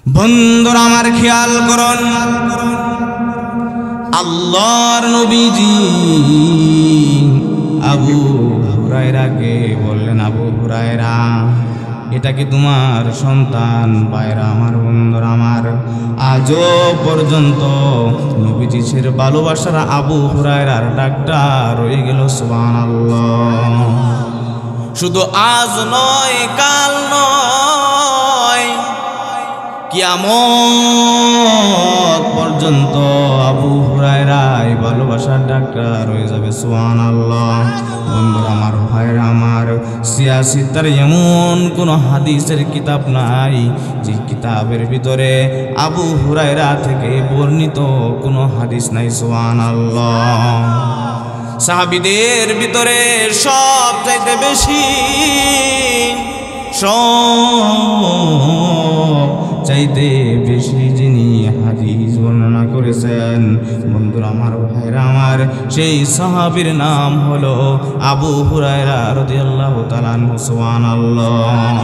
বন্ধুরা আমার খেয়াল করুন, আল্লাহর নবীজি আবু হুরায়রাকে বললেন, আবু হুরায়রা, এটা কি তোমার সন্তান? ভাইরা আমার, বন্ধুরা আমার, আজও পর্যন্ত নবীজির ভালোবাসার আবু হুরায়রার ডাকটা রয়ে গেল। সুবহানাল্লাহ। শুধু আজ নয়, কাল নয়, কিয়ামত পর্যন্ত আবু হুরায়রার ভালোবাসার ডাকটা রয়ে যাবে। সুবহানাল্লাহ। বন্ধুরা আমার, ভাইরা আমার, সিয়াসিতার এমন কোন হাদিসের কিতাব নাই যে কিতাবের ভিতরে আবু হুরায়রা থেকে বর্ণিত কোনো হাদিস নাই। সুবহানাল্লাহ। সাহাবীদের ভিতরে সব চাইতে বেশি, চাইতে বেশি যিনি হাদিস বর্ণনা করেছেন, বন্ধুরা আমার, ভাইরা আমার, সেই সাহাবীর নাম হলো আবু হুরায়রা রাদিয়াল্লাহু তাআলা আনহু। সুবহানাল্লাহ।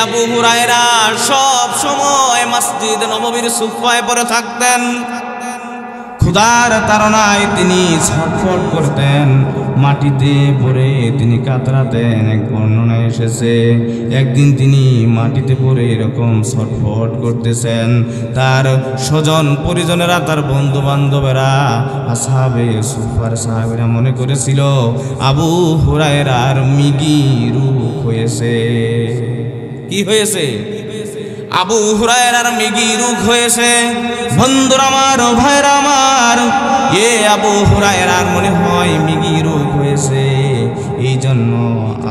আবু হুরায়রা সব সময় মসজিদ নববীর সুফায় পড়ে থাকতেন। ক্ষুধার তাড়নায় তিনি ছটফট করতেন, মাটিতে পড়ে তিনি কাতরাতেন। এক বর্ণনায় এসেছে, একদিন তিনি মাটিতে পড়ে এরকম ছটফট করতেছেন, তার স্বজন পরিজনেরা, তার বন্ধু বান্ধবেরা, আসহাবে সুফার সাহাবীরা মনে করেছিল আবু হুরায়রার মৃগী রোগ হয়েছে। কি হয়েছে? আবু হুরায়রার মৃগী রোগ হয়েছে। বন্ধুরা আমার, ভাইরা আমার, আবু হুরায়রার মনে হয় মৃগী রোগ হয়েছে। এই জন্য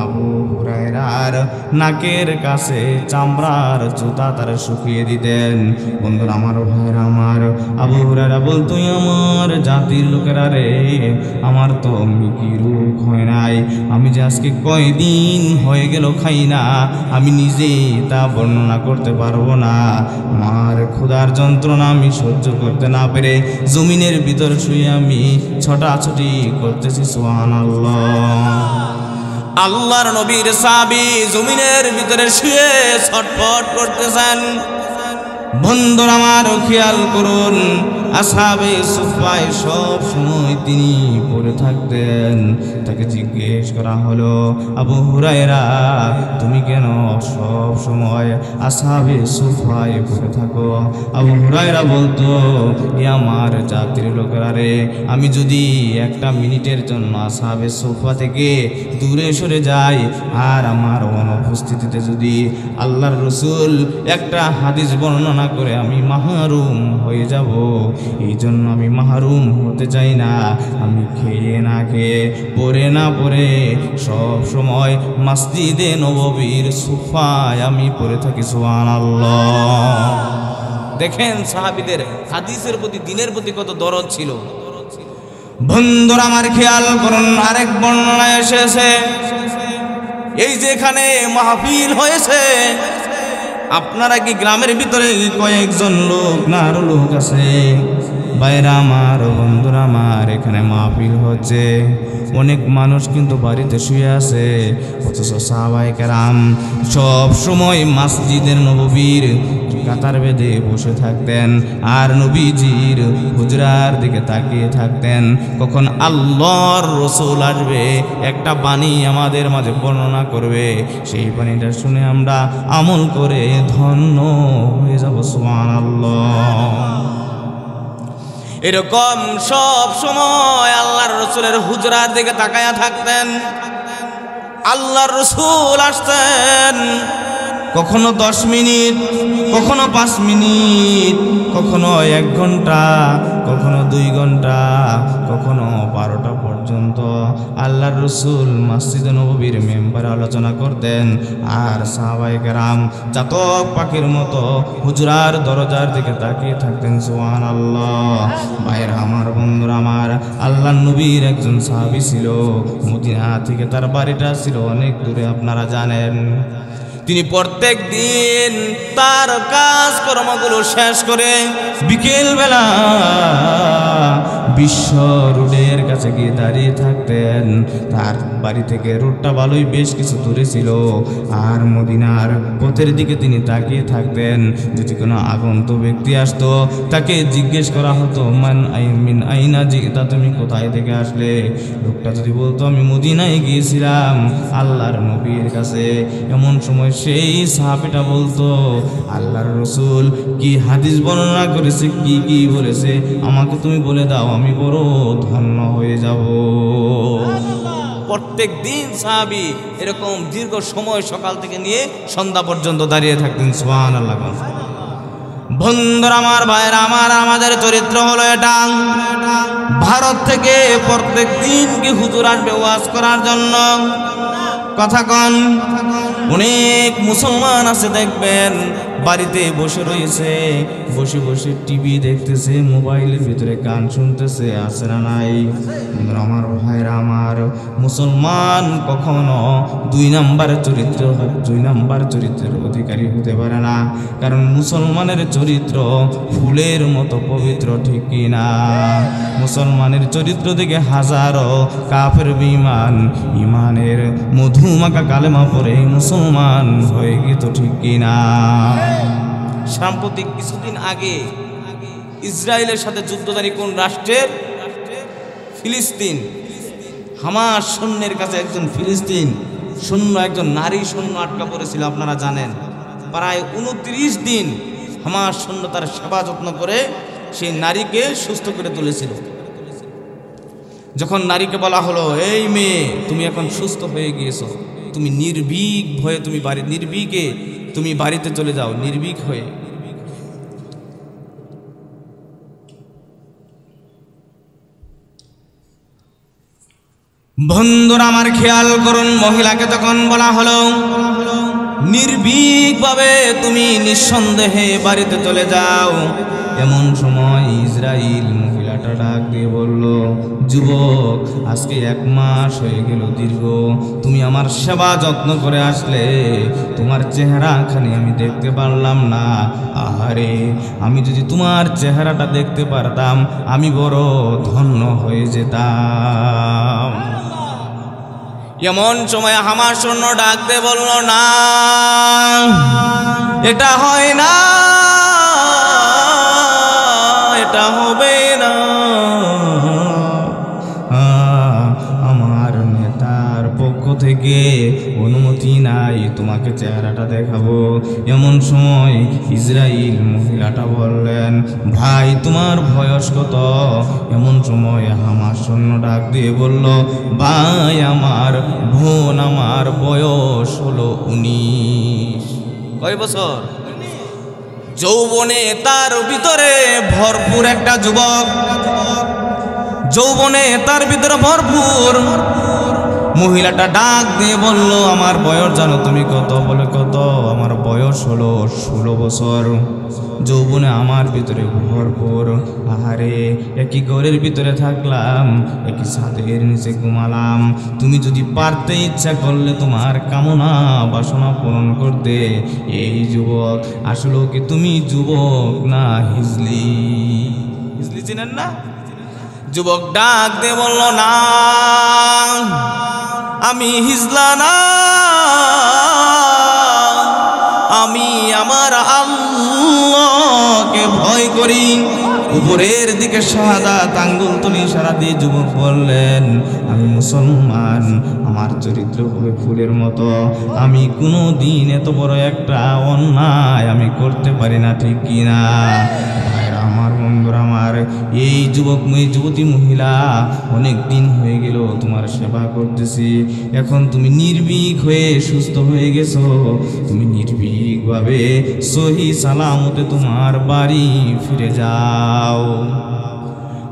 আবু হুরায়রার নাকের কাছে চামড়ার জুতা তারা শুকিয়ে দিতেন। বন্ধুরা আমার, ভাইরা আমার, আবু হুরায়রা বলতো, আমার জাতির লোকেরা রে, আমার তো মৃগী রোগ হয় নাই, আমি যে আজকে কয়দিন হয়ে গেল খাই না, আমি নিজে তা বর্ণনা করতে পারবো না। আমার ক্ষুধার যন্ত্রণা আমি সহ্য করতে না পেরে জমিনের ভিতর শুয়ে আমি ছোটাছুটি করতেছি। সুবহানাল্লাহ। আল্লাহর নবীর সাহাবী জমিনের ভিতরে শুয়ে ছটফট করতেছেন। বন্ধুরা আমার, খেয়াল করুন, আসহাবে সুফায় সব সময় তিনি পড়ে থাকতেন। তাকে জিজ্ঞেস করা হলো, আবু হুরায়রা, তুমি কেন সব সময় আসহাবে সুফায় পড়ে থাকো? আবু হুরায়রা বলতো, আমার জাতির লোকেরা রে, আমি যদি একটা মিনিটের জন্য আসহাবে সুফা থেকে দূরে সরে যাই আর আমার অনুপস্থিতিতে যদি আল্লাহর রাসূল একটা হাদিস বর্ণনা করে আমি মাহরুম হয়ে যাব। এই জন্য আমি মাহরুম হতে চাই না। আমি খেয়ে না খেয়ে, পড়ে না পড়ে সব সময় মসজিদে নববীর সুফায় আমি পড়ে থাকি। সুবহানাল্লাহ। দেখেন সাহাবীদের হাদিসের প্রতি, দ্বীনের প্রতি কত দরদ ছিল। বন্ধুরা আমার, খেয়াল করুন, আরেক বর্ণনায় এসেছে, এই যেখানে মাহফিল হয়েছে, আপনারা কি গ্রামের ভিতরে কয়েকজন লোক না আরো লোক আছে? ভাইরা আমার, বন্ধুরা আমার, এখানে মাহফিল হচ্ছে, অনেক মানুষ কিন্তু বাড়িতে শুয়ে আছে, অথচ সাহাবায়ে কেরাম সব সময় মসজিদের নববীর কাতার বেঁধে বসে থাকতেন আর নবীজির হুজরার দিকে তাকিয়ে থাকতেন। কখন আল্লাহর রাসূল আসবে, একটা বাণী আমাদের মাঝে বর্ণনা করবে, সেই বাণীটা শুনে আমরা আমল করে ধন্য হয়ে যাব। সুবহানাল্লাহ। এরকম সব সময় আল্লাহর রাসূলের হুজরার দিকে তাকায়া থাকতেন। আল্লাহর রাসূল আসতেন, কখনো 10 মিনিট, কখনো 5 মিনিট, কখনো 1 ঘন্টা, কখনো 2 ঘন্টা, কখনো 12টা পর্যন্ত আল্লাহর রাসূল মসজিদে নববীর মেম্বারে আলোচনা করতেন। আর সাহাবায়ে কেরাম চাতক পাখির মতো হুজরার দরজার দিকে তাকিয়ে থাকতেন। সুবহানাল্লাহ। ভাইরা আমার, বন্ধুরা আমার, আল্লাহর নবীর একজন সাহাবী ছিল, মদিনা থেকে তার বাড়িটা ছিল অনেক দূরে, আপনারা জানেন। তিনি প্রত্যেক দিন তার কাজকর্মগুলো শেষ করে বিকেল বেলা বিশ্ব রোডের কাছে গিয়ে দাঁড়িয়ে থাকতেন। তার বাড়ি থেকে রোডটা ভালোই বেশ কিছু দূরে ছিল, আর মদিনার পথের দিকে তিনি তাকিয়ে থাকতেন। যদি কোনো আগন্তুক ব্যক্তি আসতো তাকে জিজ্ঞেস করা হতো মিন আইনা জিতা, তুমি কোথায় থেকে আসলে? লোকটা যদি বলতো আমি মদিনায় গিয়েছিলাম আল্লাহর নবীর কাছে, এমন সময় সেই সাহাবীটা বলতো আল্লাহর রাসূল কি হাদিস বর্ণনা করেছে, কি কি বলেছে আমাকে তুমি বলে দাও, আমি বড় ধন্য হয়ে যাব। প্রত্যেক দিন সাহাবী এরকম দীর্ঘ সময় সকাল থেকে নিয়ে সন্ধ্যা পর্যন্ত দাঁড়িয়ে থাকতেন। সুবহানাল্লাহ। বন্ধুরা আমার, ভাইরা আমার, আমাদের চরিত্র হলো এটা। ভারত থেকে প্রত্যেক দিন কি হুজুর আসবে ওয়াজ করার জন্য? কথা কন। অনেক মুসলমান আছে দেখবেন বাড়িতে বসে রয়েছে, বসে বসে টিভি দেখতেছে, মোবাইলের ভিতরে গান শুনতেছে, আছে না নাই? আমার ভাইরা আমার, মুসলমান কখনো দুই নাম্বার চরিত্রের অধিকারী হতে পারে না, কারণ মুসলমানের চরিত্র ফুলের মতো পবিত্র, ঠিক কি না? মুসলমানের চরিত্র থেকে হাজারো কাফের বিমান ইমানের মধুমাখা কালেমা পড়ে মুসলমান হয়ে গেত, ঠিক কি না? সাম্প্রতিক কিছুদিন আগে ইসরায়েলের সাথে যুদ্ধকারী কোন রাষ্ট্রের? ফিলিস্তিন। হামাস সৈন্যের কাছে একজন ফিলিস্তিন সৈন্য, একজন নারী সৈন্য আটকা পড়েছিল, আপনারা জানেন। প্রায় 29 দিন হামাস সৈন্য তার সেবা যত্ন করে সেই নারীকে সুস্থ করে তুলেছিল। যখন নারীকে বলা হলো এই মেয়ে তুমি এখন সুস্থ হয়ে গিয়েছো, তুমি নির্ভীক হয়ে তুমি বাড়িতে চলে যাও, নির্ভীক হয়ে। বন্ধুরা আমার, খেয়াল করুন, মহিলাকে যখন বলা হলো নির্ভীকভাবে তুমি নিঃসন্দেহে বাড়িতে চলে যাও, এমন সময় ইসরাইল মহিলাটা ডাক দিয়ে বলল, যুবক, আজকে 1 মাস হয়ে গেল দীর্ঘ, তুমি আমার সেবা যত্ন করে আসলে, তোমার চেহারাখানি আমি দেখতে পারলাম না। আহারে, আমি যদি তোমার চেহারাটা দেখতে পারতাম আমি বড় ধন্য হয়ে যেতাম। এমন সময় হামাস সৈন্য ডাক দিয়ে বলল, না, এটা হয় না, এটা হবে না, আমার নেতার পক্ষ থেকে অনুমতি নাই তোমাকে চেহারাটা দেখাবো। এমন সময় ইসরাইল মহিলাটা বললেন, ভাই তোমার বয়স কত? এমন সময় হামাস সৈন্য ডাক দিয়ে বলল, ভাই আমার, বোন আমার বয়স হলো 19। কয় বছর? যৌবনে তার ভিতরে ভরপুর একটা যুবক, যৌবনে তার ভিতরে ভরপুর। মহিলাটা ডাক দিয়ে বলল, আমার বয়স জানো তুমি কত? বলে কত? আমার বয়স হলো 16 বছর। যৌবনে আমার ভিতরে ভরপুর। আহারে, একই ঘরের ভিতরে থাকলাম, একই ছাদের নিচে ঘুমালাম, তুমি যদি পারতে, ইচ্ছা করলে তোমার কামনা বাসনা পূরণ করতে। এই যুবক, আসলে কি তুমি যুবক না হিজলি? হিজলি চিনেন না? যুবক ডাক দিয়ে বলল, না, আমি হিজলা না, আমি আমার আল্লাহকে ভয় করি। উপরের দিকে শাহাদাত আঙ্গুল তুলে ইশারা দিয়ে যুবক বললেন, আমি মুসলমান, আমার চরিত্র হবে ফুলের মতো, আমি কোনো দিন এত বড় একটা অন্যায় আমি করতে পারি না, ঠিক কিনা? আমার বন্ধুরা আমার, এই যুবতী মহিলা, অনেক দিন হয়ে গেল তোমার সেবা করতেছি, এখন তুমি নির্ভীক হয়ে সুস্থ হয়ে গেছো, তুমি নির্ভীকভাবে সহি সালামতে তোমার বাড়ি ফিরে যাও।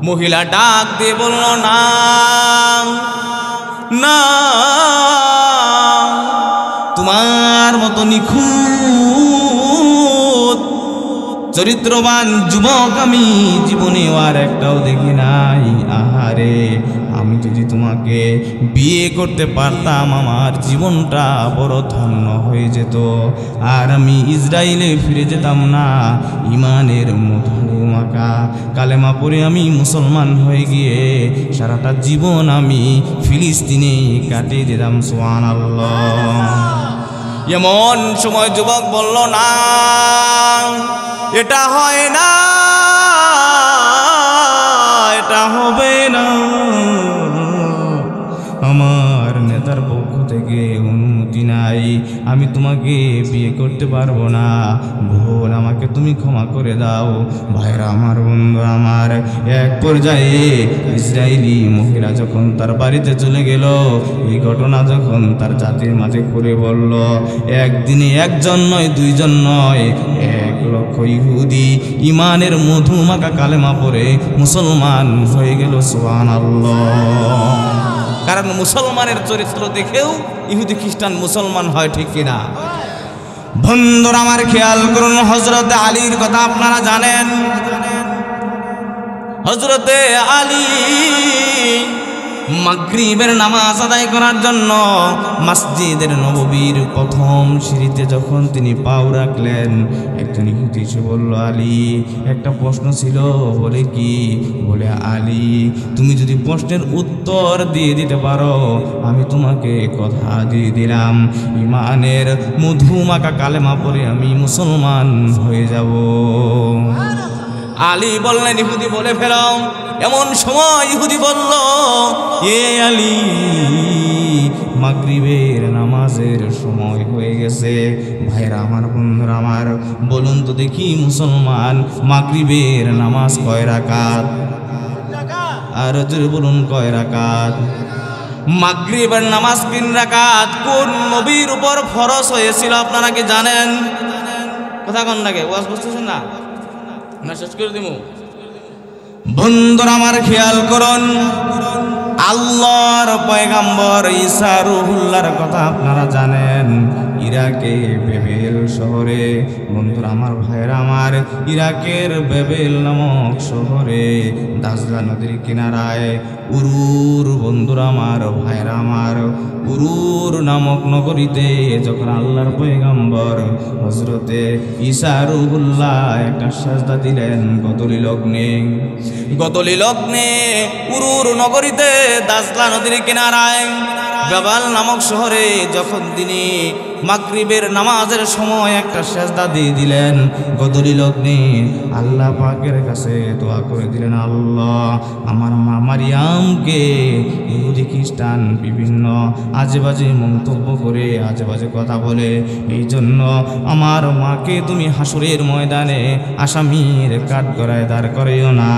মহিলা ডাক দিয়ে বলল, না না, তোমার মতো নিখুঁত চরিত্রবান যুবক আমি জীবনে আর একটাও দেখি নাই। আহারে, আমি যদি তোমাকে বিয়ে করতে পারতাম আমার জীবনটা বড় ধন্য হয়ে যেত, আর আমি ইসরায়েলে ফিরে যেতাম না। ইমানের মধু মাখা কালেমা পড়ে আমি মুসলমান হয়ে গিয়ে সারাটা জীবন আমি ফিলিস্তিনে কাটিয়ে দিতাম। সুবহানাল্লাহ। এমন সময় যুবক বলল, না, এটা হয় না, এটা হবে না। আমার নেতার পক্ষ থেকে অনুমতি নাই, আমি তোমাকে বিয়ে করতে পারবো না। ভুল, আমাকে তুমি ক্ষমা করে দাও। ভাইরা আমার, বন্ধু আমার, এক পর্যায়ে ইসরায়েলি মহিলা যখন তার বাড়িতে চলে গেল, এই ঘটনা যখন তার জাতির মাঝে ঘুরে বলল, একদিনে একজন নয়, দুইজন নয়, 1,00,000 ইহুদি ইমানের মধু মাখা কালেমা পড়ে মুসলমান হয়ে গেল। সুবহানাল্লাহ। কারণ মুসলমানের চরিত্র দেখেও ইহুদি খ্রিস্টান মুসলমান হয়, ঠিক কিনা? বন্ধুরা আমার, খেয়াল করুন, হযরত আলীর কথা আপনারা জানেন। হযরতে আলী মাগরিবের নামাজ আদায় করার জন্য মসজিদের নববীর প্রথম সিঁড়িতে যখন তিনি পাও রাখলেন, একজন ইহুদি এসে বলল, আলী, একটা প্রশ্ন ছিল। বলে কি? বলে, আলী, তুমি যদি প্রশ্নের উত্তর দিয়ে দিতে পারো, আমি তোমাকে কথা দিয়ে দিলাম, ইমানের মধু মাখা কালেমা পড়ে আমি মুসলমান হয়ে যাব। আলী বললেন, ইহুদি বলে ফেলো। এমন সময় ইহুদি বলল, এ আলী, মাগরিবের নামাজের সময় হয়ে গেছে। ভাইরা আমার, বন্ধুরা আমার, বলুন তো দেখি, মুসলমান মাগরিবের নামাজ কয় রাকাত? আর জোরে বলুন, কয় রাকাত? মাগরিবের নামাজ 3 রাকাত। কোন নবীর উপর ফরজ হয়েছিল আপনারা কি জানেন? কথা কোন লাগে? ওয়াজ বুঝতেছেন না? না শেষ করে দিব। বন্ধুরা আমার, খেয়াল করুন, আল্লাহর পয়গাম্বর ঈসা রুহুল্লাহর কথা আপনারা জানেন। ইরাকে বেবেল শহরে, বন্ধুরা আমার, ভাইরা আমার, ইরাকের বেবেল নামক শহরে দাজলা নদীর কিনারায় উরুর, বন্ধুরা আমার, ভাইরা আমার, উরুর নামক নগরীতে যখন আল্লাহর পয়গাম্বর হযরতে ঈসা রুহুল্লাহ একটা সাজদা দিলেন গতলি লগ্নে উরুর নগরীতে দাজলা নদীর কিনারায় বেবেল নামক শহরে যখন তিনি মাগরিবের নামাজের সময় একটা সেজদা দিয়ে দিলেন গদরি লগ্নে, আল্লাহ পাকের কাছে দোয়া করে দিলেন, আল্লাহ, আমার মা মারিয়ামকে ইহুদি খ্রিস্টান বিভিন্ন আজেবাজে মন্তব্য করে, আজেবাজে কথা বলে, এই জন্য আমার মাকে তুমি হাসরের ময়দানে আসামির কাঠগড়ায় দাঁড় করেও না।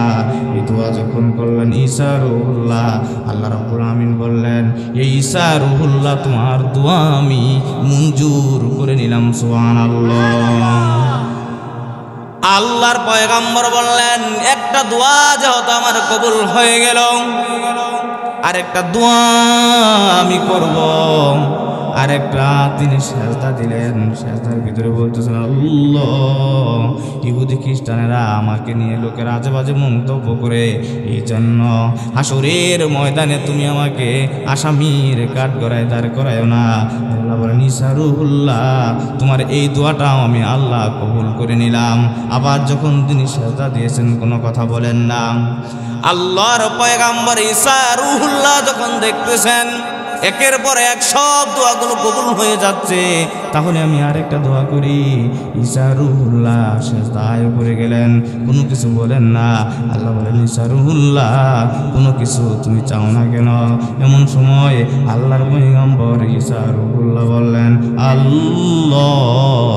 এই দোয়া যখন করলেন ঈসা রুহুল্লাহ, আল্লাহ রাব্বুল আমিন বললেন, এই ঈসা রুহুল্লাহ, তোমার দোয়া আমি মঞ্জুর করে নিলাম। সুবহানাল্লাহ। আল্লাহর পয়গাম্বর বললেন, একটা দোয়া যেহেতু আমার কবুল হয়ে গেল, আরেকটা দোয়া আমি করব। আরেকটা তিনি সেজদা দিলেন, সেজদার ভিতরে বলতেছেন, আল্লাহ, ইহুদি খ্রিস্টানেরা আমাকে নিয়ে লোকের আজেবাজে মন্তব্য করে, এই জন্য হাসরের ময়দানে তুমি আমাকে আসামির কাঠগড়ায় দাঁড় করায়ও না। আল্লাহ বলেন, ঈসা রুহুল্লাহ, তোমার এই দোয়াটাও আমি আল্লাহ কবুল করে নিলাম। আবার যখন তিনি সেজদা দিয়েছেন কোনো কথা বলেন না। আল্লাহর পয়গাম্বর ঈসা রুহুল্লাহ যখন দেখতেছেন একের পর এক সব দোয়াগুলো কবুল হয়ে যাচ্ছে, তাহলে আমি আরেকটা দোয়া করি। ঈসা রুহুল্লাহ সেজদায় পড়ে গেলেন, কোনো কিছু বলেন না। আল্লাহ বলেন, ঈসা রুহুল্লাহ, কোনো কিছু তুমি চাও না কেন? এমন সময় আল্লাহর পয়গম্বর ঈসা রুহুল্লাহ বললেন, আল্লাহ,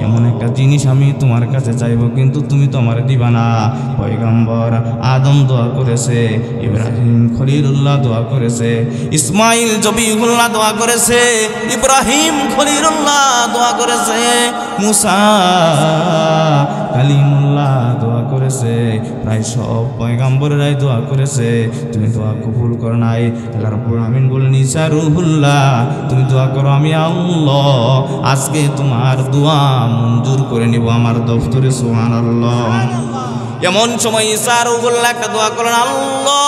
এমন একটা জিনিস আমি তোমার কাছে চাইব, কিন্তু তুমি তো আমার দিবা না। পয়গম্বর আদম দোয়া করেছে, ইব্রাহিম খলিলুল্লাহ দোয়া করেছে, ইসমাইল জবিহুল্লাহ দোয়া করেছে, ইব্রাহিম খলিলুল্লাহ দোয়া করেছে, মুসা কালিমুল্লাহ দোয়া করেছে, প্রায় সব পয়গম্বরেরাই দোয়া করেছে, তুমি দোয়া কবুল করো নাই। আল্লাহ রাব্বুল আমিন বলেন, ঈসা রুহুল্লাহ তুমি দোয়া করো, আমি আল্লাহ আজকে তোমার দোয়া মঞ্জুর করে নিব আমার দফতরে। সুবহানাল্লাহ। এমন সময় ঈসা রুহুল্লাহ একটা দোয়া করেন, আল্লাহ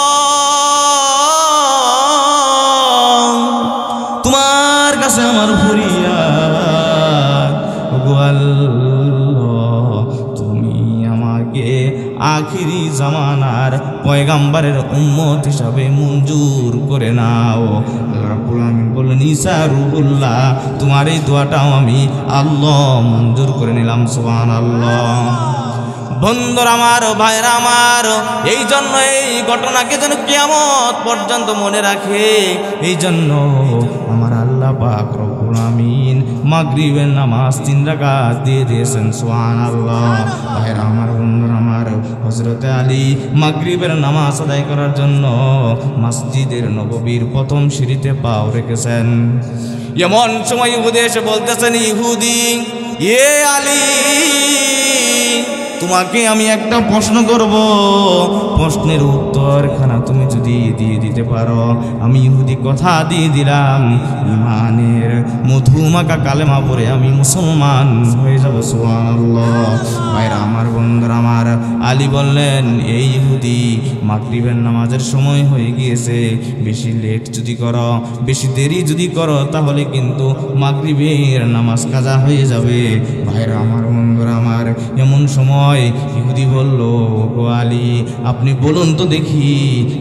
তোমার কাছে আমার ফরিয়াদ, ওগো আল্লাহ তুমি আমাকে আখিরি জামানার পয়গাম্বরের উম্মত হিসাবে মঞ্জুর করে নাও। আল্লাহ রাব্বুল আমিন বললেন, ঈসা রুহুল্লাহ তোমার এই দোয়াটাও আমি আল্লাহ মঞ্জুর করে নিলাম। সুবহানাল্লাহ। বন্ধুরা আমার, ভাইরা আমার, এই জন্য এই ঘটনাকে যেন কিয়ামত পর্যন্ত মনে রাখে, এই জন্য আমার আল্লাহ পাক রব্বুল আমিন মাগরিবের নামাজ 3 রাকাত দিয়ে দিয়েছেন। সুবহানাল্লাহ। ভাইরা আমার, বন্ধুরা আমার, হযরতে আলী মাগরিবের নামাজ আদায় করার জন্য মসজিদের নববীর প্রথম সিঁড়িতে পাও রেখেছেন। এমন সময় ইহুদি এসে বলতেছেন, ইহুদি এ আলী তোমাকে আমি একটা প্রশ্ন করব, প্রশ্নের উত্তরখানা তুমি যদি দিয়ে দিতে পারো আমি ইহুদি কথা দিয়ে দিলাম, ইমানের মধুমাখা কালেমা পড়ে আমি মুসলমান হয়ে যাব। সুবহানাল্লাহ। ভাইরা আমার, বন্ধুরা আমার, আলী বললেন, এই ইহুদি মাগরিবের নামাজের সময় হয়ে গিয়েছে, বেশি লেট যদি করো, বেশি দেরি যদি করো তাহলে কিন্তু মাগরিবের নামাজ কাজা হয়ে যাবে। ভাইরা আমার, বন্ধুরা আমার, এমন সময় ইহুদি বলল, ওগো আলী আপনি বলুন তো দেখি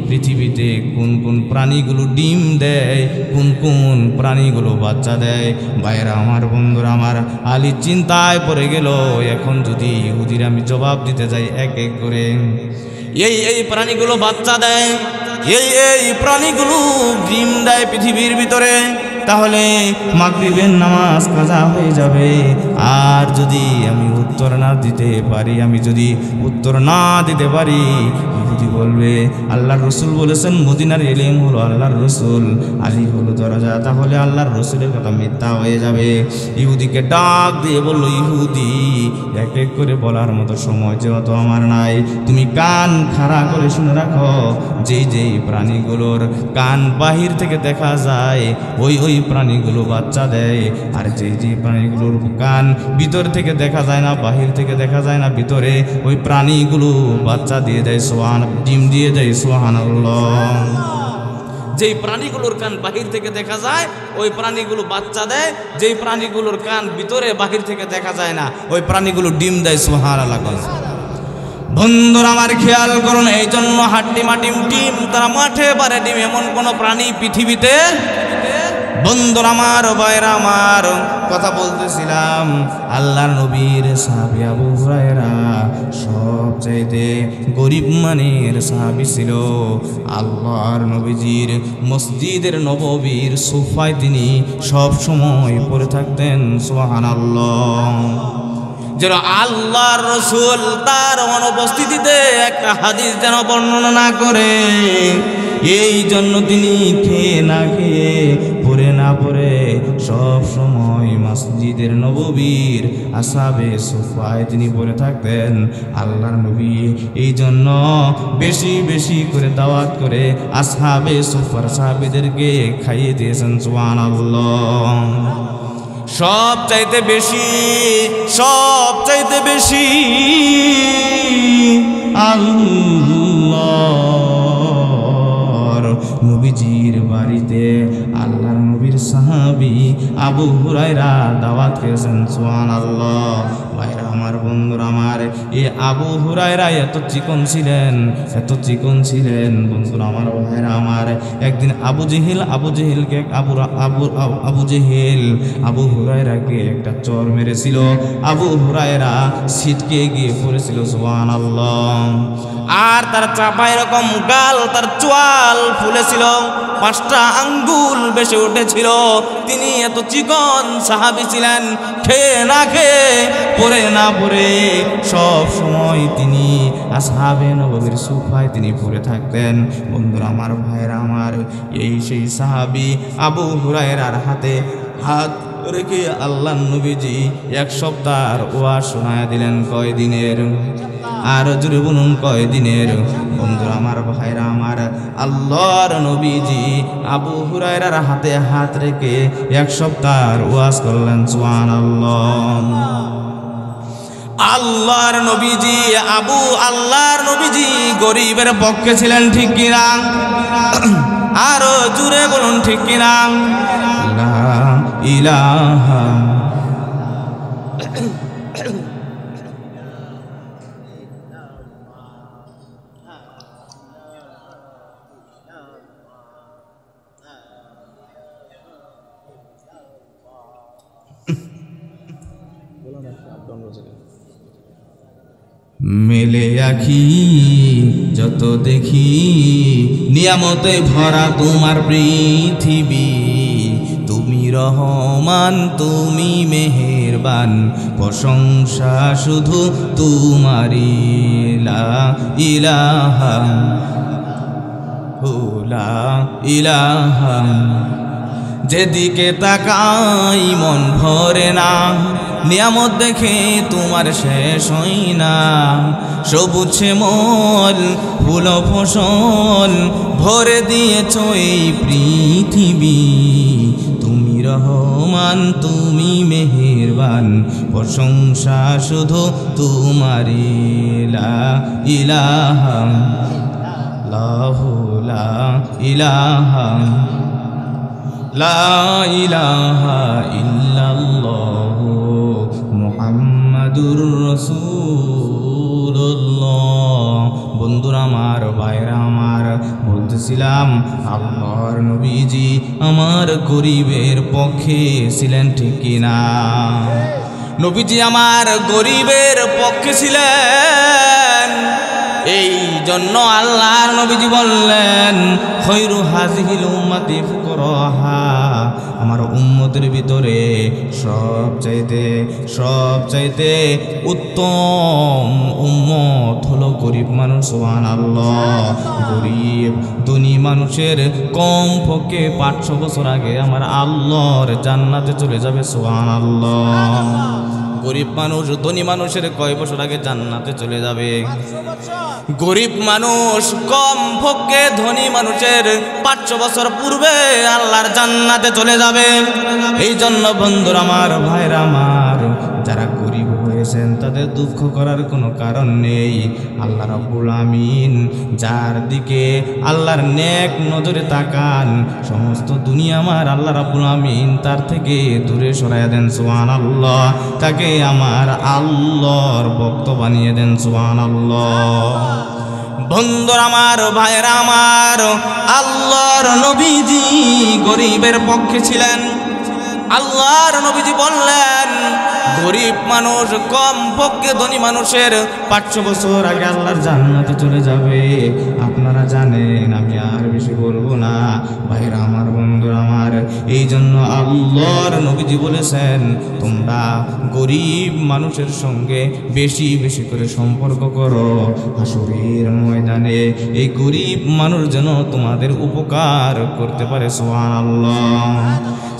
পৃথিবীতে কোন কোন প্রাণীগুলো ডিম দেয়, কোন কোন প্রাণীগুলো বাচ্চা দেয়। ভাইরা আমার, বন্ধুরা আমার, আলী চিন্তায় পড়ে গেল, এখন যদি ইহুদির আমি জবাব দিতে যাই এক এক করে, এই প্রাণীগুলো বাচ্চা দেয়, এই প্রাণীগুলো ডিম দেয় পৃথিবীর ভিতরে, তাহলে মাগরিবের নামাজ কাজা হয়ে যাবে। আর যদি আমি উত্তর না দিতে পারি, আমি যদি উত্তর না দিতে পারি, ইহুদি বলবে আল্লাহর রসুল বলেছেন মদিনার ইলম হলো আল্লাহর রসুল, আলী হলো দরজা, তাহলে আল্লাহর রসুলের কথা মিথ্যা হয়ে যাবে। ইহুদিকে ডাক দিয়ে বলল, ইহুদি এক এক করে বলার মতো সময় যেহেতু আমার নাই, তুমি কান খাড়া করে শুনে রাখো, যেই প্রাণীগুলোর কান বাহির থেকে দেখা যায় ওই প্রাণীগুলো বাচ্চা দেয়, আর যেই প্রাণীগুলোর কান ভিতর থেকে দেখা যায় না, বাহির থেকে দেখা যায় না, ভিতরে ওই প্রাণীগুলো বাচ্চা দিয়ে দেয়, ডিম দিয়ে দেয়। সুবহানাল্লাহ। যেই প্রাণীগুলোর কান বাহির থেকে দেখা যায় ওই প্রাণীগুলো বাচ্চা দেয়, যেই প্রাণীগুলোর কান ভিতরে বাহির থেকে দেখা যায় না ওই প্রাণীগুলো ডিম দেয়। সুবহানাল্লাহ। বন্ধুরা আমার, খেয়াল করুন, এই জন্য হাড্ডি মাটিম ডিম, তারা মাঠে পারে ডিম, এমন কোন প্রাণী পৃথিবীতে। বন্ধুরা আমার, ভাইরা আমার, কথা বলতেছিলাম আল্লাহর নবীর সাহাবী আবু হুরায়রা সবচাইতে গরিব মানের সাহাবী ছিল। আল্লাহর নবীজির মসজিদের নববীর সোফায় তিনি সব সময় পড়ে থাকতেন। সুবহানাল্লাহ। যেন আল্লাহর রসুল তার অনুপস্থিতিতে একটা হাদিস যেন বর্ণনা না করে, এই জন্য তিনি খেয়ে না খেয়ে পড়ে না পড়ে সব সময় মসজিদের নববীর আসহাবে সোফায় তিনি পড়ে থাকতেন। আল্লাহর নবী এই জন্য বেশি বেশি করে দাওয়াত করে আসহাবে সোফার সাহাবীদেরকে খাইয়ে দিয়েছেন। সুবহানাল্লাহ। সব চাইতে বেশি আল্লাহর নবীজির বাড়িতে আল্লাহর নবীর সাহাবী আবু হুরায়রা দাওয়াত খেয়েছেন। সুবহানাল্লাহ। ভাইরা আমার, বন্ধুরা আমার, এই আবু হুরায়রা এত চিকন ছিলেন বন্ধুরা আমার, ভাইরা আমার, একদিন আবু জেহেলকে আবু হুরায়রাকে একটা চর মেরেছিল। আবু হুরায়রা ছিটকে গিয়ে পড়েছিল। সুবহানাল্লাহ। আর তার চাপা এরকম গাল, তার চোয়াল ফুলেছিল, 5টা আঙ্গুল বেশি উঠেছিল। তিনি এত চিকন সাহাবী ছিলেন, খেয়ে না খেয়ে পড়ে না পড়ে সব সময় তিনি আসহাবে নববীর সোফায় তিনি পড়ে থাকতেন। বন্ধুরা আমার, ভাইরা আমার, এই সেই সাহাবী আবু হুরায়রার হাতে হাত রেখে আল্লাহ নবীজি এক সপ্তাহ ওয়াজ শোনায় দিলেন কয়দিনের? আর জুড়ে বলুন কয়দিনের? বন্ধুরা আমার, ভাইরা আমার, আল্লাহর নবীজি আবু হুরায়রার হাতে হাত রেখে এক সপ্তাহ ওয়াজ করলেন। সুবহানাল্লাহ। আল্লাহর নবীজি আল্লাহর নবীজি গরিবের পক্ষে ছিলেন, ঠিক কিনা? আরো জুড়ে বলুন ঠিক কিনা? লা ইলাহা মেলে আখি যত দেখি, নিয়ামতে ভরা তোমার পৃথিবী। তুমি রহমান, তুমি মেহেরবান, প্রশংসা শুধু তোমারি। লা ইলাহা লা ইলাহা। যেদিকে তাকাই মন ভরে না, নিয়ামত দেখে তোমার শেষ হই না। সবুজ শ্যামল ফুল ফসল ভরে দিয়েছ এই পৃথিবী। তুমি রহমান, তুমি মেহেরবান, প্রশংসা শুধু তোমারি। লা ইলাহা লাহু লা ইলাহা লা ইলাহা ইল্লাল্লাহু মুহাম্মাদুর রাসূলুল্লাহ। বন্ধুরা আমার, ভাইরা আমার, বলতেছিলাম আল্লাহর নবীজি আমার গরিবের পক্ষে ছিলেন, ঠিক কিনা? নবীজি আমার গরিবের পক্ষে ছিলেন। এই জন্য আল্লাহর নবীজি বললেন, খৈরু হাযিহিল উম্মতি ফুকরাহা। আমার উম্মতের ভিতরে সবচাইতে উত্তম উম্মত হলো গরিব মানুষ। সুবহানাল্লাহ। গরিব ধনী মানুষের কম পক্ষে 500 বছর আগে আমার আল্লাহর জান্নাতে চলে যাবে। সুবহানাল্লাহ। গরিব মানুষ ধনী মানুষের কয় বছর আগে জান্নাতে চলে যাবে? গরিব মানুষ কম পক্ষে ধনী মানুষের 500 বছর পূর্বে আল্লাহর জান্নাতে চলে যাবে। এই জন্য বন্ধুরা আমার, ভাইরা আমার, যারা গরিব হয়েছেন তাদের দুঃখ করার কোনো কারণ নেই। আল্লাহ রাব্বুল আমিন যার দিকে আল্লাহর নেক নজরে তাকান, সমস্ত দুনিয়া আমার আল্লাহ রাব্বুল আমিন তার থেকে দূরে সরাইয়া দেন। সুবহানাল্লাহ। তাকে আমার আল্লাহর ভক্ত বানিয়ে দেন। সুবহানাল্লাহ। বন্ধুরা আমার, ভাইরা আমার, আল্লাহর নবীজি গরিবের পক্ষে ছিলেন। আল্লাহর নবীজি বললেন, গরিব মানুষ কম পক্ষে ধনী মানুষের 500 বছর আগে আল্লাহর জান্নাতে চলে যাবে। আপনারা জানেন, আমি আর বেশি বলবো না। ভাইরা আমার, বন্ধুরা আমার, এই জন্য আল্লাহর নবীজি বলেছেন, তোমরা গরিব মানুষের সঙ্গে বেশি বেশি করে সম্পর্ক করো। হাসরের ময়দানে এই গরিব মানুষ যেন তোমাদের উপকার করতে পারে। সুবহানাল্লাহ।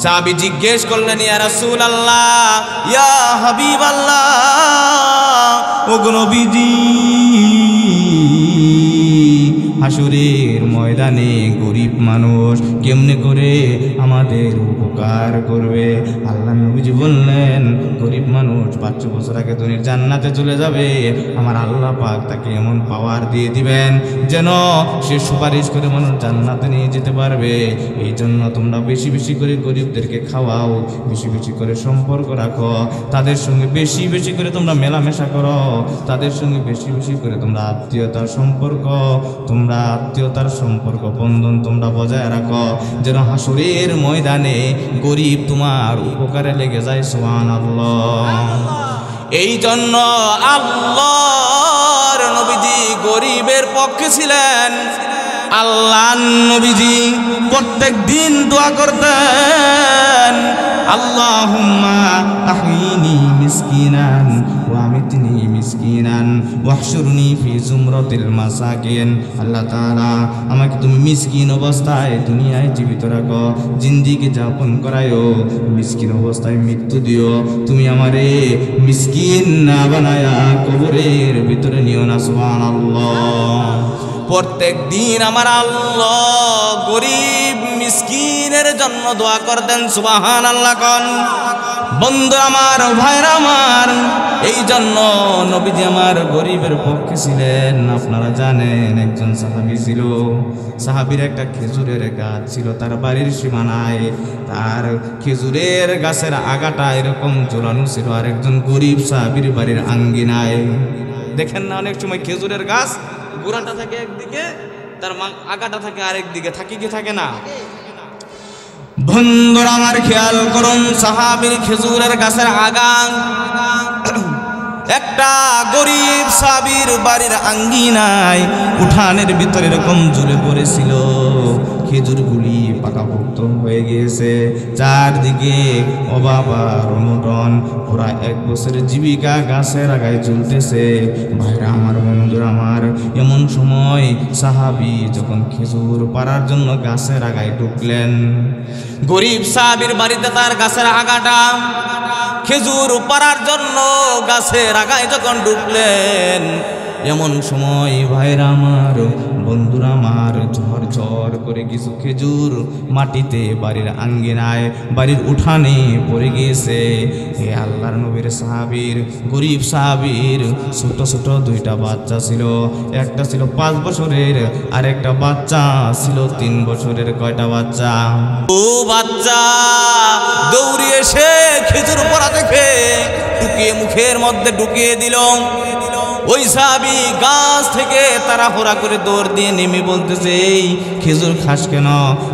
সাহাবী জিজ্ঞেস করলেন, ইয়া রাসূলুল্লাহ, ইয়া হাবিবাল্লাহ, ও নবীজি, হাসরের ময়দানে গরিব মানুষ কেমনে করে আমাদের উপকার করবে? আল্লাহ নবীজি বললেন, গরিব মানুষ 500 বছর আগে দুনিয়ার জান্নাতে চলে যাবে। আমার আল্লাহ পাক তাকে এমন পাওয়ার দিয়ে দিবেন যেন সে সুপারিশ করে মানুষ জান্নাতে নিয়ে যেতে পারবে। এই জন্য তোমরা বেশি বেশি করে গরিবদেরকে খাওয়াও, বেশি বেশি করে সম্পর্ক রাখো, তাদের সঙ্গে বেশি বেশি করে তোমরা মেলামেশা করো, তাদের সঙ্গে বেশি বেশি করে তোমরা আত্মীয়তার সম্পর্ক বন্ধন তোমরা বজায় রাখো, যেন হাসরের ময়দানে গরিব তোমার উপকারে লেগে যায়। সুবহানাল্লাহ। এই জন্য আল্লাহর নবীজি গরিবের পক্ষে ছিলেন। আল্লাহর নবীজি প্রত্যেক দিন দোয়া করতেন, আল্লাহুম্মা আহিনি মিসকিনান ওয়া আমিতনি মিসকিনান। মিসকিনান ওয়াহশুরনি ফি জুমরাতিল মাসাকিন। আল্লাহ তাআলা আমাকে তুমি মিসকিন অবস্থায় দুনিয়ায় জীবিত রাখো, জিন্দেগি যাপন করায়ো, মিসকিন অবস্থায় মৃত্যু দিও, তুমি আমারে মিসকিন না বানায়া কবরের ভিতরে নিও না। সুবহানাল্লাহ। প্রত্যেক দিন আমার আল্লাহ গরিব মিসকিনের জন্য দোয়া করতেন। সুবহানাল্লাহ কোন বন্ধু আমার, ভাইরা আমার, এই জন্য নবীজি আমার গরিবের পক্ষে ছিলেন। আপনারা জানেন একজন সাহাবী ছিল, সাহাবীর একটা খেজুরের গাছ ছিল তার বাড়ির সীমানায়, তার খেজুরের গাছের আগাটা এরকম ঝোলানো ছিল আর একজন গরিব সাহাবীর বাড়ির আঙ্গিনায়। দেখেন না অনেক সময় খেজুরের গাছ গোড়াটা থাকে একদিকে, তার আগাটা থাকে আরেক দিকে, থাকে কি থাকে না? বন্ধুরা আমার খেয়াল করুন, সাহাবীর খেজুরের গাছের আগা একটা গরিব সাহাবীর বাড়ির আঙ্গিনায় উঠানের ভিতরে এরকম ঝুলে পড়েছিল। খেজুরগুলি পাকাপোক্ত হয়ে গিয়েছে, চারদিকে অভাব আর অনটন, পুরা 1 বছরের জীবিকা গাছের আগায় ঝুলতেছে। ভাইরা আমার, বন্ধুরা আমার, এমন সময় সাহাবী যখন খেজুর পাড়ার জন্য গাছের আগায় ঢুকলেন, গরিব সাহাবীর বাড়িতে তার গাছের আগাটা খেজুর পাড়ার জন্য গাছের আগায় যখন ঢুকলেন, এমন সময় ভাইরা আমার, বন্ধুরা আমার, ঝড় ঝড় করে কিছু খেজুর মাটিতে বাড়ির আঙ্গিনায় বাড়ির উঠানে পড়ে গিয়েছে। হে আল্লাহর নবীর সাহাবীর, গরিব সাহাবীর ছোট ছোট 2টা বাচ্চা ছিল, একটা ছিল 5 বছরের আর একটা বাচ্চা ছিল 3 বছরের। কয়টা বাচ্চা? ও বাচ্চা দৌড়ে এসে খেজুর পড়া দেখে টুকিয়ে মুখের মধ্যে ঢুকিয়ে দিল। ওই সাহাবী গাছ থেকে তাড়াহুড়া করে দৌড় দিয়ে নেমে বলতেছে, এই খেজুর খাস কেন?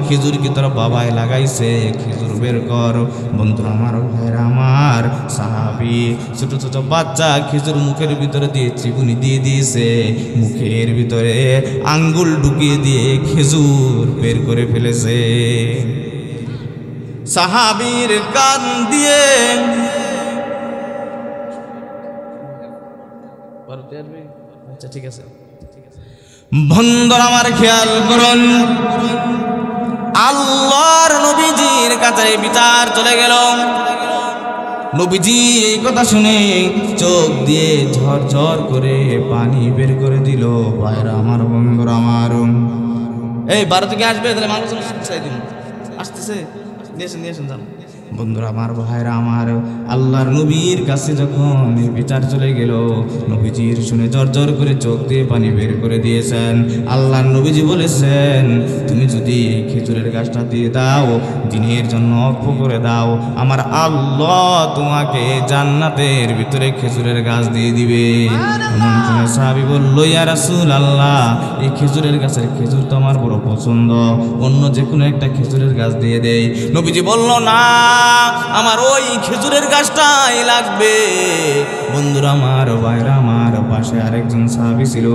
খেজুর কি তোর বাবাই লাগাইছে? খেজুর বের কর। বন্ধুরা আমার, ভাইরা আমার, সাহাবী ছোট ছোট বাচ্চা খেজুর মুখের ভিতরে দিয়ে চিবুনি দিয়ে দিয়েছে, মুখের ভিতরে আঙ্গুল ঢুকিয়ে দিয়ে খেজুর বের করে ফেলেছে। সাহাবীর কান দিয়ে আচ্ছা ঠিক আছে। বন্ধুরা আমার খেয়াল করুন, আল্লাহর নবীজির কাছে বিচার চলে গেল। নবীজি এই কথা শুনে চোখ দিয়ে ঝরঝর করে পানি বের করে দিল। ভাইরা আমার, বন্ধুরা আমার, এই 12 থেকে আসবে তাহলে মানুষ আসতেছে, নিয়েছেন যান। বন্ধুরা আমার, ভাইরা আমার, আল্লাহর নবীর কাছে যখন বিচার চলে গেল, নবীজির শুনে জর্জর করে চোখ দিয়ে পানি বের করে দিয়েছেন। আল্লাহর নবীজি বলেছেন, তুমি যদি খেজুরের গাছটা দিয়ে দাও, দিনের জন্য অক্ষ করে দাও, আমার আল্লাহ তোমাকে জান্নাতের ভিতরে খেজুরের গাছ দিয়ে দিবে। এমন সময় সাহাবী বলল, ইয়া রাসূলুল্লাহ, এই খেজুরের গাছের খেজুর তো আমার বড় পছন্দ, অন্য যে কোনো একটা খেজুরের গাছ দিয়ে দেই। নবীজি বলল, না, আমার ওই খেজুরের গাছটাই লাগবে। বন্ধুরা আমার, ভাইরা আমার, পাশে আরেকজন সাহাবী ছিল।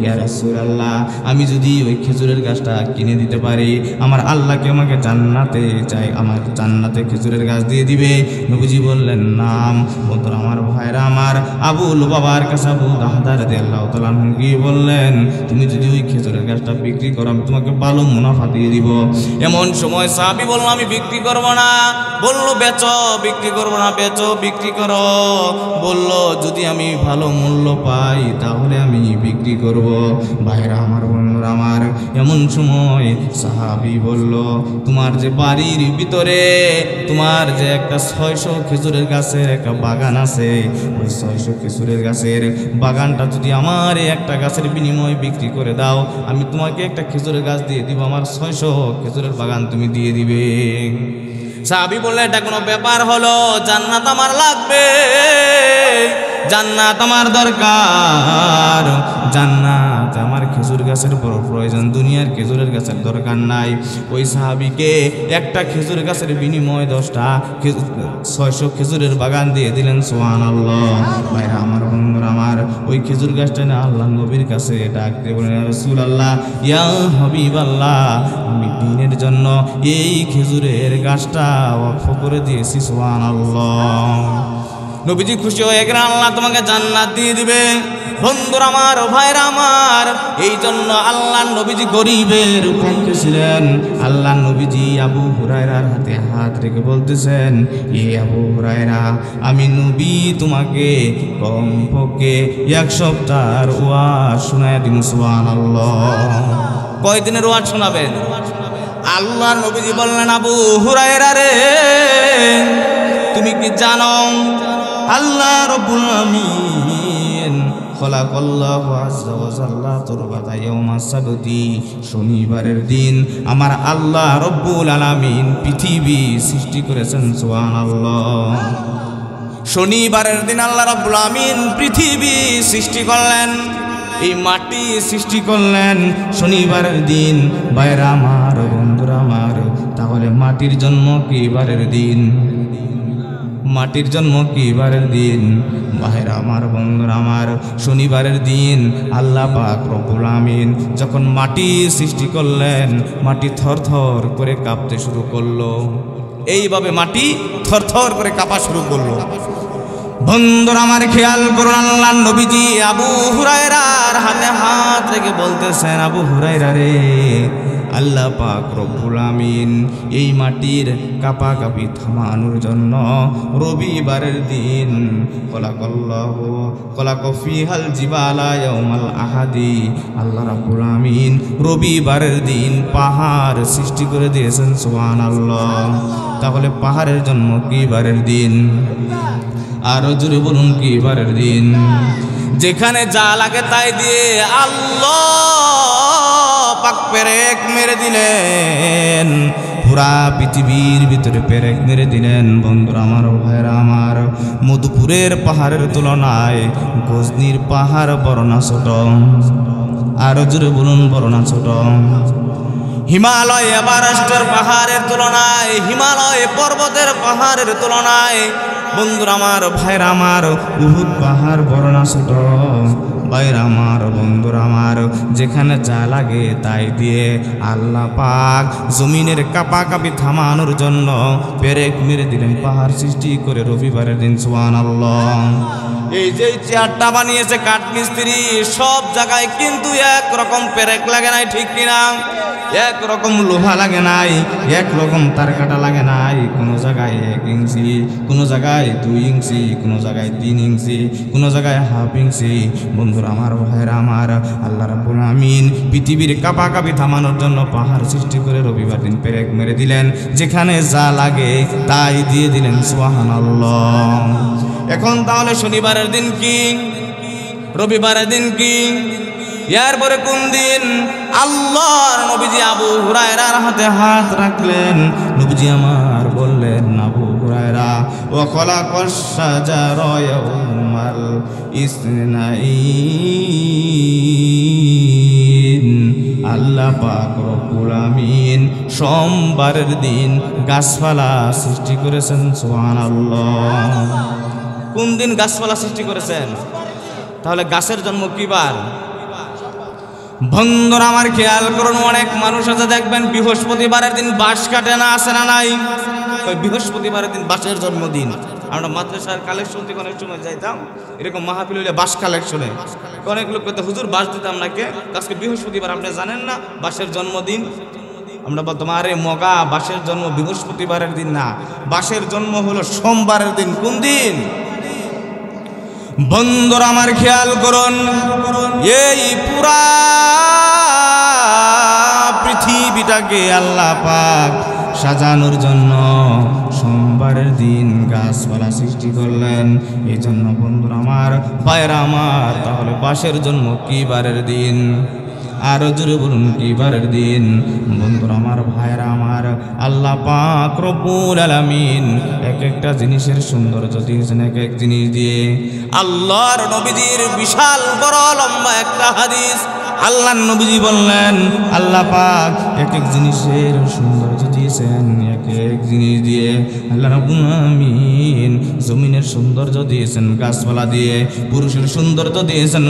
ইয়া রাসূলুল্লাহ, আমি যদি ওই খেজুরের গাছটা কিনে দিতে পারি, আমার আল্লাহকে আমাকে জান্নাতে চাই, আমার জান্নাতে খেজুরের গাছ দিয়ে দিবে। নবীজি বললেন, নাম। বন্ধুরা আমার, ভাইরা আমার, আবু লুবাবার কাছে আবু দাহদা রাদিয়াল্লাহু তাআলা গিয়ে বললেন, তুমি যদি ওই খেজুরের গাছটা বিক্রি করো, আমি তোমাকে ভালো মুনাফা দিয়ে দিব। এমন সময় সাহাবী বলল, আমি বিক্রি করব না। বলল, বেচো। বিক্রি করবো না। বেচো, বিক্রি করো। বলল, যদি আমি ভালো মূল্য পাই তাহলে আমি বিক্রি করব। ভাইরা আমার, বন্ধুরা আমার, এমন সময় সাহাবী বলল, তোমার যে বাড়ির ভিতরে তোমার যে একটা 600 খেজুরের গাছের একটা বাগান আছে, ওই 600 খেজুরের গাছের বাগানটা যদি আমার একটা গাছের বিনিময়ে বিক্রি করে দাও, আমি তোমাকে একটা খেজুরের গাছ দিয়ে দিব, আমার 600 খেজুরের বাগান তুমি দিয়ে দিবে। সাহাবী বললে, এটা কোনো ব্যাপার হলো? জান্নাত আমার লাগবে, জান্নাত আমার দরকার, জান্নাত আমার খেজুর গাছের বড় প্রয়োজন, দুনিয়ার খেজুরের গাছের দরকার নাই। ওই সাহাবীকে একটা খেজুর গাছের বিনিময়ে 10টা 600 খেজুরের বাগান দিয়ে দিলেন। সুবহানাল্লাহ। ভাইরা আমার, বন্ধুরা আমার, ওই খেজুর গাছটা না আল্লাহ নবীর কাছে ডাক দিয়ে বলেন, ইয়া রাসূলুল্লাহ, ইয়া হাবিবাল্লাহ, আমি দ্বীনের জন্য এই খেজুরের গাছটা ওয়াকফ করে দিয়েছি। সুবহানাল্লাহ। নবীজি খুশি হয়ে গেলেন, আল্লাহ তোমাকে জান্নাত দিয়ে দিবে। বন্ধুরা আমার, ভাইরা আমার, এই জন্য আল্লাহর নবীজি গরিবের পক্ষে ছিলেন। আল্লাহর নবীজি আবু হুরায়রার হাতে হাত রেখে বলতেছেন, এ আবু হুরায়রা, আমি নবী তোমাকে কমপক্ষে 1 সপ্তাহের ওয়াজ শোনায় দিন। সুবহানাল্লাহ। কয়দিনের ওয়াজ শোনাবেন? আল্লাহর নবীজি বললেন, আবু হুরায়রা রে, তুমি কি জানো আল্লাহ রাব্বুল আমিন খলাকাল্লাহু আযজা ওয়া জাল্লা তুরবাতা ইয়াউমাস সাবতি, শনিবারের দিন আমার আল্লাহ রাব্বুল আলামিন পৃথিবী সৃষ্টি করেছেন। সুবহানাল্লাহ। শনিবারের দিন আল্লাহ রাব্বুল আমিন পৃথিবী সৃষ্টি করলেন, এই মাটি সৃষ্টি করলেন শনিবারের দিন। ভাইরা আমার, বন্ধুরা আমার, তাহলে মাটির জন্ম কি বারের দিন? মাটির জন্ম কি বারের দিন? ভাইরা আমার, বন্ধুরা আমার, শনিবারের দিন আল্লাহ পাক রব্বুল আমিন যখন মাটি সৃষ্টি করলেন, মাটি থরথর করে কাঁপতে শুরু করলো। এইভাবে মাটি থরথর করে কাঁপা শুরু করলো। বন্ধুরা আমার, খেয়াল করুন, আল্লাহর নবীজি আবু হুরায়রার হাতে হাত রেখে বলতেছেন, আবু হুরায়রা রে, আল্লাহ পাক রব্বুল আমিন এই মাটির কাঁপাকাঁপি থামানোর জন্য রবিবারের দিন খলাকা ফিহাল জিবালা ইয়াউমাল আহাদি, আল্লাহ রাব্বুল আমিন রবিবারের দিন পাহাড় সৃষ্টি করে দিয়েছেন। সুবহানাল্লাহ। তাহলে পাহাড়ের জন্ম কি বারের দিন? আরো জোরে বলুন, কি বারের দিন? যেখানে যা লাগে তাই দিয়ে আল্লাহ পাক পেরেক মেরে দিলেন, পুরা পৃথিবীর ভিতরে পেরেক মেরে দিলেন। বন্ধুরা আমার, ভাইরা আমার, মধুপুরের পাহাড়ের তুলনায় গজনির পাহাড় বড় না ছোট? আরো জোরে বলুন, বড় না ছোট? হিমালয় এভারেস্টের পাহাড়ের তুলনায়, হিমালয় পর্বতের পাহাড়ের তুলনায়, বন্ধুরা আমার, ভাইরা আমার, উহুদ পাহাড় বড় না ছোট? ভাইরা আমার, বন্ধুরা আমার, যেখানে যা লাগে তাই দিয়ে আল্লাহ পাক জমিনের কাঁপাকাঁপি থামানোর জন্য পেরেক মেরে দিলেন, পাহাড় সৃষ্টি করে রবিবারের দিন। সুবহানাল্লাহ। এই যে চেয়ারটা বানিয়েছে কাঠমিস্ত্রি, সব জায়গায় কিন্তু একরকম পেরেক লাগে নাই, ঠিক কিনা? একরকম লোহা লাগে নাই, একরকম তার কাটা লাগে নাই। কোনো জায়গায় 1 ইঞ্চি, কোনো জায়গায় 2 ইঞ্চি, কোনো জায়গায় 3 ইঞ্চি, কোনো জায়গায় ½ ইঞ্চি। বন্ধুরা আমার, ভাইরা আমার, আল্লাহ রাব্বুল আমিন পৃথিবীর কাঁপাকাঁপি থামানোর জন্য পাহাড় সৃষ্টি করে রবিবার দিন পেরেক মেরে দিলেন, যেখানে যা লাগে তাই দিয়ে দিলেন। সুবহানাল্লাহ। এখন তাহলে শনিবারের দিন কি? রবিবারের দিন কি? এরপরে কোন দিন? আল্লাহর নবীজি আবু হুরায়রার হাতে হাত রাখলেন। নবীজি আমার বললেন, আবু হুরায়রা, ওয়া খলাকাশ শাজারা ইয়াউমাল ইসনাইন, আল্লাহ পাক রব্বুল আমিন সোমবারের দিন গাছপালা সৃষ্টি করেছেন। সুবহানাল্লাহ। কোন দিন গাছপালা সৃষ্টি করেছেন? তাহলে গাছের জন্ম কি বার? বন্ধুরা আমার, খেয়াল করুন, অনেক মানুষ আছে দেখবেন বৃহস্পতিবারের দিন বাঁশ কাটে না, আছে না নাই? বৃহস্পতিবারের দিন বাঁশের জন্মদিন। আমরা মাদ্রাসার কালেকশন থেকে অনেক সময় যাইতাম, এরকম মাহফিল হইলে বাঁশ কালেকশনে অনেক লোক কইতে, হুজুর বাঁশ দিতাম নাকি? আজকে বৃহস্পতিবার, আপনি জানেন না বাঁশের জন্মদিন? আমরা বলতাম, আরে মগা, বাঁশের জন্ম বৃহস্পতিবারের দিন না, বাঁশের জন্ম হলো সোমবারের দিন। কোন দিন? বন্ধুরা আমার, খেয়াল করুন, এই পুরা পৃথিবীটাকে আল্লাহ পাক সাজানোর জন্য সোমবারের দিন গাছপালা সৃষ্টি করলেন। এই জন্য বন্ধুরা আমার, ভাইরা আমার, তাহলে বাঁশের জন্ম কি বারের দিন? আরো জোরে বলুন, কি বারের দিন? বন্ধুরা আমার, ভাইরা আমার, আল্লাহ পাক রব্বুল আলামিন এক একটা জিনিসের সৌন্দর্য দিয়েছেন এক এক জিনিস দিয়ে। আল্লাহর নবীজির বিশাল বড় লম্বা একটা হাদিস, আল্লাহর নবীজি বললেন, আল্লাহ পাক এক এক জিনিসের সৌন্দর্য দিয়েছেন এক এক জিনিস দিয়ে। আল্লাহ রাব্বুল আমিন জমিনের সৌন্দর্য দিয়েছেন গাছপালা দিয়ে, পুরুষের সৌন্দর্য দিয়েছেন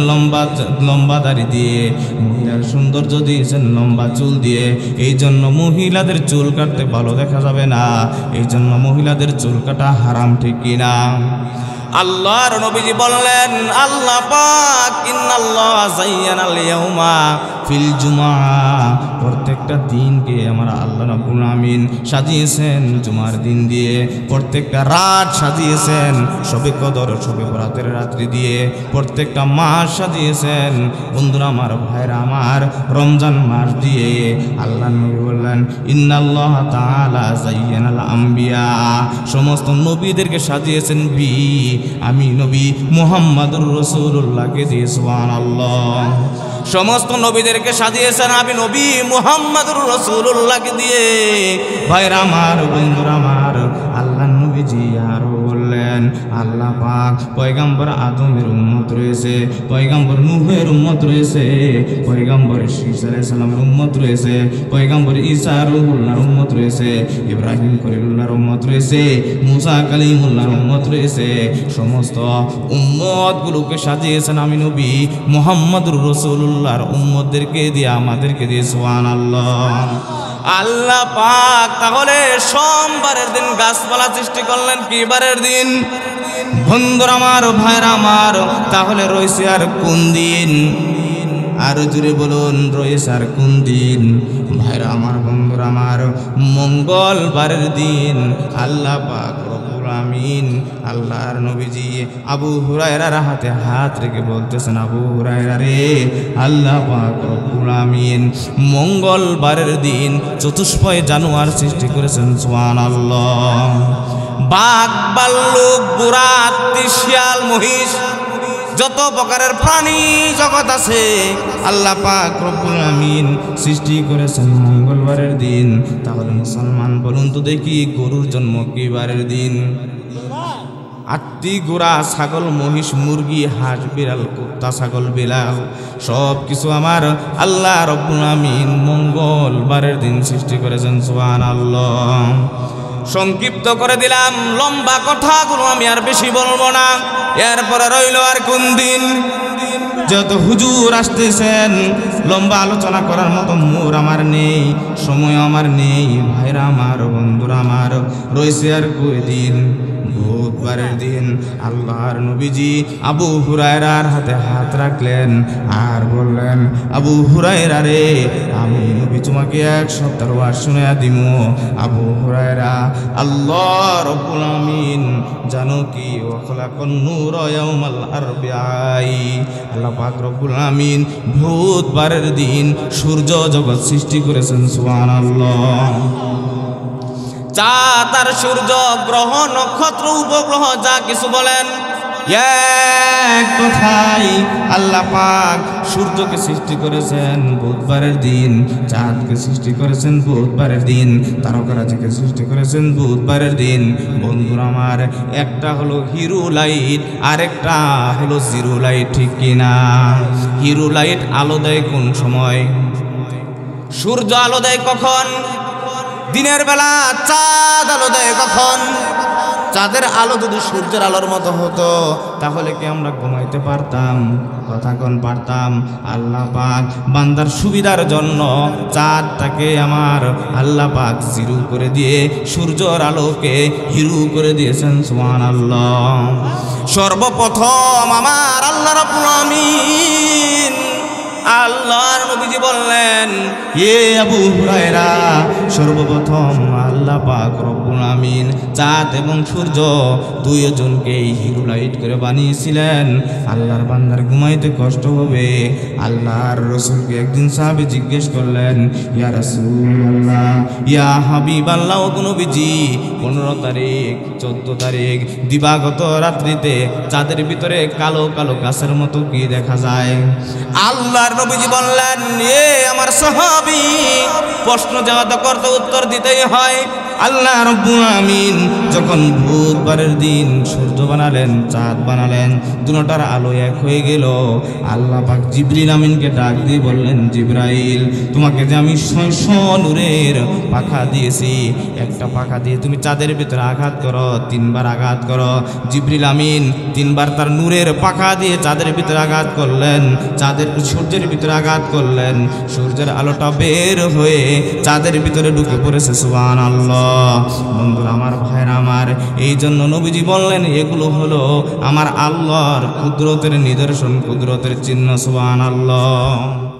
লম্বা দাড়ি দিয়ে, মহিলার সৌন্দর্য দিয়েছেন লম্বা চুল দিয়ে। এই জন্য মহিলাদের চুল কাটতে ভালো দেখা যাবে না, এই জন্য মহিলাদের চুল কাটা হারাম, ঠিক কিনা? আল্লাহর নবীজি বললেন, আল্লাহ পাক ইন্নাল্লাহ যায়্যানাল ইয়াউমা ফিল জুমআ, প্রত্যেকটা দিনকে আমার আল্লাহ রাব্বুল আমিন সাজিয়েছেন জুমার দিন দিয়ে, প্রত্যেকটা রাত সাজিয়েছেন শবে কদর শবে বরাতের রাত্রি দিয়ে, প্রত্যেকটা মাস সাজিয়েছেন বন্ধুরা আমার ভাইরা আমার রমজান মাস দিয়ে। আল্লাহ নবী বললেন ইন্নাল্লাহ তাআলা যায়্যানাল আম্বিয়া, সমস্ত নবীদেরকে সাজিয়েছেন আমি নবী মুহাম্মদুর রাসূলুল্লাহকে দিয়ে। সুবহানাল্লাহ। সমস্ত নবীদেরকে সাজিয়েছেন আমি নবী মুহাম্মদুর রাসূলুল্লাহকে দিয়ে। ভাইরা আমার বন্ধুরা আমার আল্লাহ নবীজি আরো বললেন আল্লাহ পাক পয়গম্বর আদমের উম্মত রয়েছে, পয়গম্বর নূহের উম্মত রয়েছে, পয়গম্বর ঈসা আলাইহিস সালামের উম্মত রয়েছে, পয়গম্বর ঈসা রূহুল্লাহর উম্মত রয়েছে, ইব্রাহিম খলিলুল্লাহর উম্মত রয়েছে, মুসা কালিমুল্লাহর উম্মত রয়েছে। সমস্ত উম্মতগুলোকে সাজিয়েছেন আমি নবী মুহাম্মদুর রাসূলুল্লাহর উম্মতদেরকে দিয়ে, আমাদেরকে দিয়ে। সুবহানাল্লাহ। আল্লাহ পাক তাহলে সোমবারের দিন গাছপালা সৃষ্টি করলেন কি বারের দিন? বন্ধুরা আমার ভাইরা আমার তাহলে রয়েছে আর কোন দিন? আরো জুড়ে বলুন রয়েছে আর কোন দিন? ভাইরা আমার বন্ধুরা আমার মঙ্গলবারের দিন আল্লাহ পাক রব্বুল আমিন আল্লাহর নবীজি আবু হুরায়রার হাতে হাত রেখে বলতেছেন আবু হুরায়রা রে, আল্লাহ পাক রব্বুল আমিন মঙ্গলবারের দিন চতুষ্পয় জানুয়ার সৃষ্টি করেছেন। সুবহানাল্লাহ। বাঘ ভাল্লুক বুড়া হাতি শিয়াল মহিষ যত প্রকারের প্রাণী জগৎ আছে আল্লাহ পাক রব্বুল আমিন সৃষ্টি করেছেন মঙ্গলবারের দিন। তাহলে মুসলমান বলুন তো দেখি গরুর জন্ম কি বারের দিন? আটটি গোড়া ছাগল মহিষ মুরগি হাঁস বিড়াল কুত্তা ছাগল বিলাল সব কিছু আমার আল্লাহ রব্বুল আমিন মঙ্গলবারের দিন সৃষ্টি করেছেন। সুবহানাল্লাহ। সংক্ষিপ্ত করে দিলাম, লম্বা কথাগুলো আমি আর বেশি বলবো না। এরপরে রইল আর কোন দিন? যত হুজুর আসতেছেন লম্বা আলোচনা করার মতো মোর আমার নেই, সময় আমার নেই। ভাইরা আমার বন্ধুরা আমার রয়েছে আর কই দিন? বুধবারের দিন আল্লাহর নবীজি আবু হুরায়রার হাতে হাত রাখলেন আর বললেন আবু হুরায়রা রে, আমি নবী তোমাকে এক সপ্তাহ ওয়াজ শুনাইয়া দিমু। আবু হুরায়রা আল্লাহ রব্বুল আমিন জানো কি ওয়া খালাকান নূর ইয়াউমাল আরবিআই, আল্লাহ পাক রব্বুল আমিন বুধবারের দিন সূর্য জগৎ সৃষ্টি করেছেন। সুবহানাল্লাহ। চাঁদ আর সূর্য গ্রহ নক্ষত্র উপগ্রহ যা কিছু বলেন এক কথাই আল্লাহ পাক সূর্যকে সৃষ্টি করেছেন বুধবারের দিন, চাঁদকে সৃষ্টি করেছেন বুধবারের দিন, তারকারাজিকে সৃষ্টি করেছেন বুধবারের দিন। বন্ধুরা আমার একটা হলো হিরো লাইট আরেকটা হলো জিরো লাইট, ঠিক কিনা? হিরো লাইট আলো দেয় কোন সময়? সূর্য আলো দেয় কখন? দিনের বেলা। চাঁদ আলো দেয় কখন? চাঁদের আলো যদি সূর্যের আলোর মতো হতো তাহলে কি আমরা ঘুমাইতে পারতাম? কথা কোন পারতাম? আল্লাহ পাক বান্দার সুবিধার জন্য চাঁদটাকে আমার আল্লাহ পাক জিরো করে দিয়ে সূর্যের আলোকে হিরো করে দিয়েছেন। সুবহানাল্লাহ। সর্বপ্রথম আমার আল্লাহ রাব্বুল আমিন আল্লাহর নবীজি বললেন এ আবু হুরায়রা, সর্বপ্রথম আল্লাহ পাক রব্বুল আমিন চাঁদ এবং সূর্য দুইজনকেই হিরো লাইট করে বানিয়েছিলেন। আল্লাহর বান্দার ঘুমাইতে কষ্ট হবে। আল্লাহর রাসূলকে একদিন সাহাবী জিজ্ঞেস করলেন ইয়া রাসূলুল্লাহ ইয়া হাবিবাল্লাহ, ও নবীজি 15 তারিখ 14 তারিখ দিবাগত রাত্রিতে চাঁদের ভিতরে কালো কালো গাছের মতো কি দেখা যায়? আল্লাহ নবীজি বললেন এ আমার সাহাবী, প্রশ্ন যাওয়া করতে উত্তর দিতেই হয়। আল্লাহ রাব্বুল আমিন যখন বুধবারের দিন সূর্য বানালেন চাঁদ বানালেন, দুটোটার আলো এক হয়ে গেল। আল্লাহ পাক জিবরিল আমিনকে ডাক দিয়ে বললেন জিবরাইল, তোমাকে যে আমি 600 নূরের পাখা দিয়েছি, একটা পাখা দিয়ে তুমি চাঁদের ভিতরে আঘাত করো, 3 বার আঘাত করো। জিবরিল আমিন 3 বার তার নূরের পাখা দিয়ে চাঁদের ভিতরে আঘাত করলেন, সূর্যের ভিতরে আঘাত করলেন, সূর্যের আলোটা বের হয়ে চাঁদের ভিতরে ঢুকে পড়েছে। সুবহানাল্লাহ। বন্ধুরা আমার ভাইরা আমার এই জন্য নবীজি বললেন এ এগুলো হলো আমার আল্লাহর কুদরতের নিদর্শন, কুদরতের চিহ্ন। সুবহানাল্লাহ।